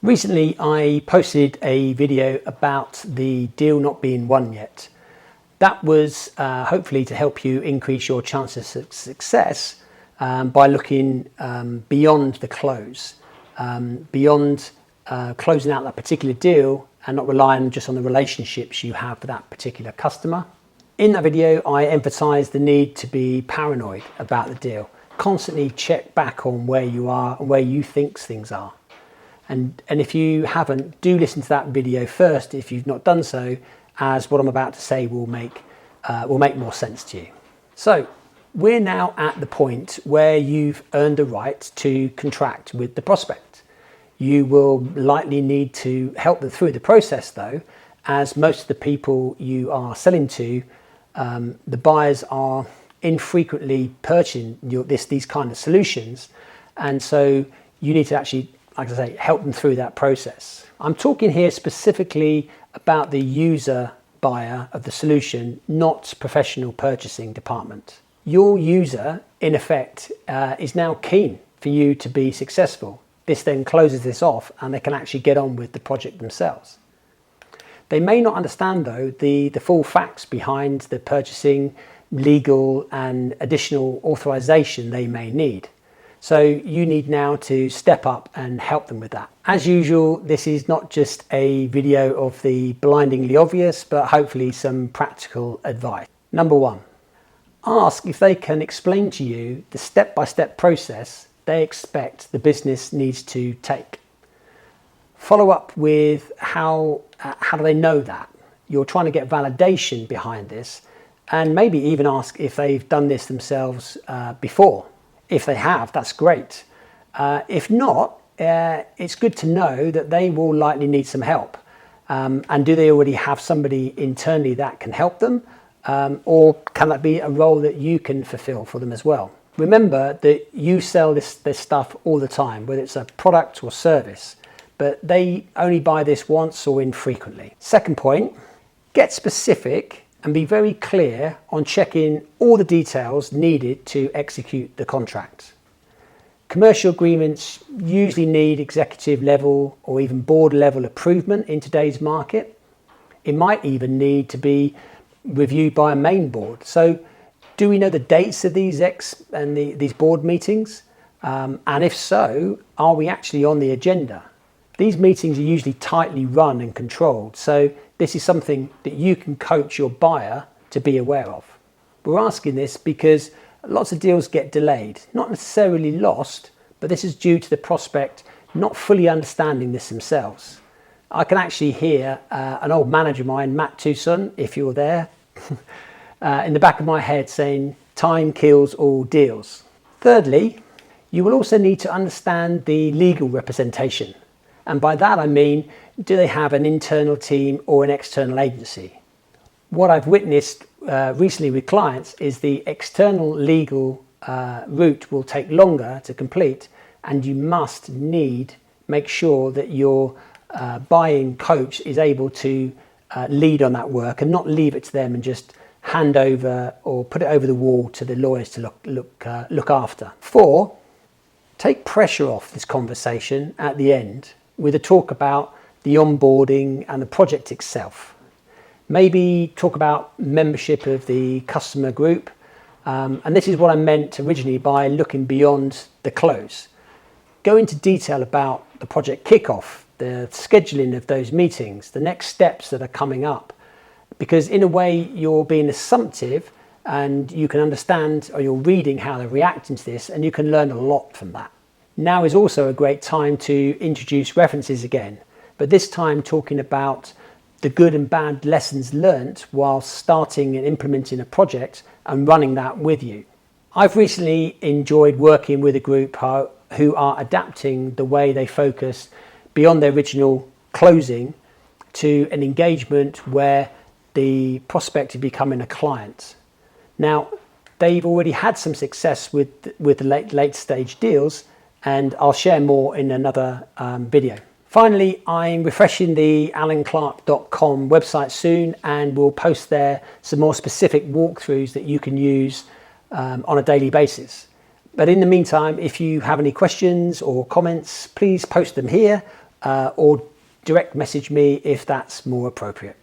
Recently, I posted a video about the deal not being won yet. That was hopefully to help you increase your chances of success by looking beyond the close, beyond closing out that particular deal and not relying just on the relationships you have with that particular customer. In that video, I emphasised the need to be paranoid about the deal. Constantly check back on where you are and where you think things are. And if you haven't, do listen to that video first if you've not done so, as what I'm about to say will make more sense to you. So we're now at the point where you've earned the right to contract with the prospect. You will likely need to help them through the process though, as most of the people you are selling to, the buyers are infrequently purchasing these kind of solutions. And so you need to actually, like I say, help them through that process. I'm talking here specifically about the user buyer of the solution, not professional purchasing department. Your user, in effect, is now keen for you to be successful. This then closes this off and they can actually get on with the project themselves. They may not understand though the full facts behind the purchasing, legal and additional authorization they may need. So you need now to step up and help them with that. As usual, this is not just a video of the blindingly obvious, but hopefully some practical advice. Number one, ask if they can explain to you the step-by-step process they expect the business needs to take. Follow up with how do they know that? You're trying to get validation behind this, and maybe even ask if they've done this themselves before. If they have, that's great. If not, it's good to know that they will likely need some help. And do they already have somebody internally that can help them? Or can that be a role that you can fulfill for them as well? Remember that you sell this stuff all the time, whether it's a product or service, but they only buy this once or infrequently. Second point, get specific and be very clear on checking all the details needed to execute the contract. Commercial agreements usually need executive level or even board level approval in today's market. It might even need to be reviewed by a main board. So do we know the dates of these these board meetings? And if so, are we actually on the agenda? These meetings are usually tightly run and controlled, so this is something that you can coach your buyer to be aware of. We're asking this because lots of deals get delayed, not necessarily lost, but this is due to the prospect not fully understanding this themselves. I can actually hear an old manager of mine, Matt Tucson, if you're there, in the back of my head saying, "Time kills all deals." Thirdly, you will also need to understand the legal representation. And by that I mean, do they have an internal team or an external agency? What I've witnessed recently with clients is the external legal route will take longer to complete, and you must make sure that your buying coach is able to lead on that work and not leave it to them and just hand over or put it over the wall to the lawyers to look after. 4, take pressure off this conversation at the end with a talk about the onboarding and the project itself. Maybe talk about membership of the customer group. And this is what I meant originally by looking beyond the close. Go into detail about the project kickoff, the scheduling of those meetings, the next steps that are coming up. Because in a way you're being assumptive and you can understand, or you're reading how they're reacting to this, and you can learn a lot from that. Now is also a great time to introduce references again, but this time talking about the good and bad lessons learnt while starting and implementing a project and running that with you. I've recently enjoyed working with a group who are adapting the way they focus beyond their original closing to an engagement where the prospect is becoming a client. Now, they've already had some success with the late stage deals, and I'll share more in another video. Finally, I'm refreshing the alanclark.com website soon, and we'll post there some more specific walkthroughs that you can use on a daily basis. But in the meantime, if you have any questions or comments, please post them here or direct message me if that's more appropriate.